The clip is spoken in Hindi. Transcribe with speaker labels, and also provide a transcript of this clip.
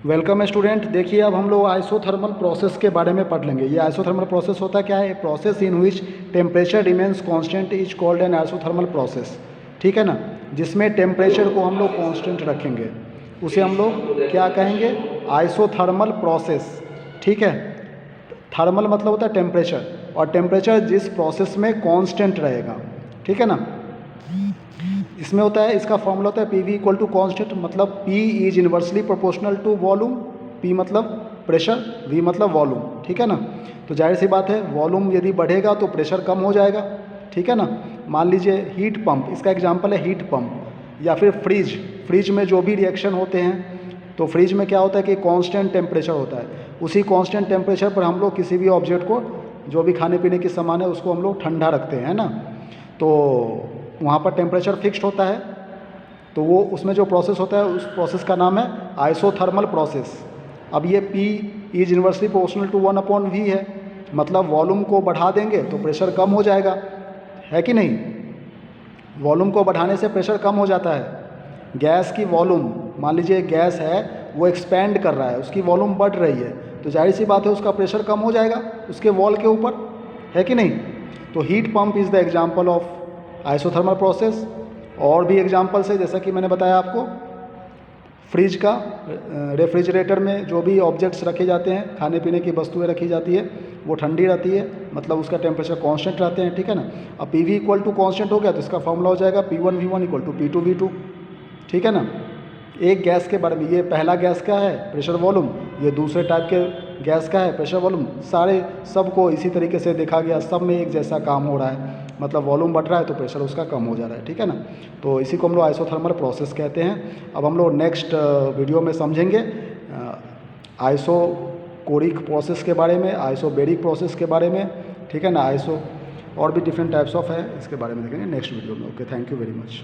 Speaker 1: Welcome student. देखिए अब हम लोग आइसोथर्मल प्रोसेस के बारे में पढ़ लेंगे। ये आइसोथर्मल प्रोसेस होता क्या है? Process in which temperature remains constant is called an isothermal process. ठीक है ना, जिसमें टेम्परेचर को हम लोग कांस्टेंट रखेंगे उसे हम लोग क्या कहेंगे? Isothermal process. ठीक है, थर्मल मतलब होता है टेम्परेचर, और टेम्परेचर जिस प्रोसेस में कांस्टेंट रहेगा। ठीक है ना, इसमें होता है, इसका फॉर्मूला होता है P V equal to constant, मतलब P is inversely proportional to volume. P मतलब प्रेशर, वी मतलब वॉल्यूम। ठीक है ना, तो जाहिर सी बात है वॉल्यूम यदि बढ़ेगा तो प्रेशर कम हो जाएगा। ठीक है ना, मान लीजिए हीट पंप, इसका एग्जांपल है हीट पंप, या फिर फ्रिज। फ्रिज में जो भी रिएक्शन होते हैं तो फ्रिज में क्या होता है कि कांस्टेंट टेम्परेचर होता है। उसी कांस्टेंट टेम्परेचर पर हम लोग किसी भी ऑब्जेक्ट को, जो भी खाने पीने की सामान है, उसको हम लोग ठंडा रखते हैं ना, तो वहाँ पर टेम्परेचर फिक्स्ड होता है। तो वो उसमें जो प्रोसेस होता है उस प्रोसेस का नाम है आइसोथर्मल प्रोसेस। अब ये P is inversely proportional to 1/V है, मतलब वॉल्यूम को बढ़ा देंगे तो प्रेशर कम हो जाएगा, है कि नहीं? वॉल्यूम को बढ़ाने से प्रेशर कम हो जाता है। गैस की वॉल्यूम, मान लीजिए गैस है वो एक्सपैंड कर रहा है, उसकी वॉल्यूम बढ़ रही है, तो जाहिर सी बात है उसका प्रेशर कम हो जाएगा उसके वॉल के ऊपर, है कि नहीं? तो heat pump is the example of isothermal process. और भी एग्जाम्पल्स है, जैसा कि मैंने बताया आपको फ्रिज का, रेफ्रिजरेटर में जो भी ऑब्जेक्ट्स रखे जाते हैं, खाने पीने की वस्तुएं रखी जाती है, वो ठंडी रहती है, मतलब उसका टेम्परेचर कांस्टेंट रहते हैं। ठीक है ना, अब P V equal to constant हो गया तो इसका फॉर्मूला हो जाएगा P1V1 इक्वल टू P2V2। ठीक है ना, एक गैस के बारे में, ये पहला गैस का है प्रेशर वॉल्यूम, ये दूसरे टाइप के गैस का है प्रेशर वॉल्यूम, सारे सबको इसी तरीके से देखा गया, सब में एक जैसा काम हो रहा है, मतलब वॉल्यूम बढ़ रहा है तो प्रेशर उसका कम हो जा रहा है। ठीक है ना, तो इसी को हम लोग आइसोथर्मल प्रोसेस कहते हैं। अब हम लोग नेक्स्ट वीडियो में समझेंगे आइसोकोरिक प्रोसेस के बारे में, आइसोबेरिक प्रोसेस के बारे में। ठीक है ना, आइसो और भी डिफरेंट टाइप्स ऑफ है, इसके बारे में देखेंगे नेक्स्ट वीडियो में। Okay, thank you very much.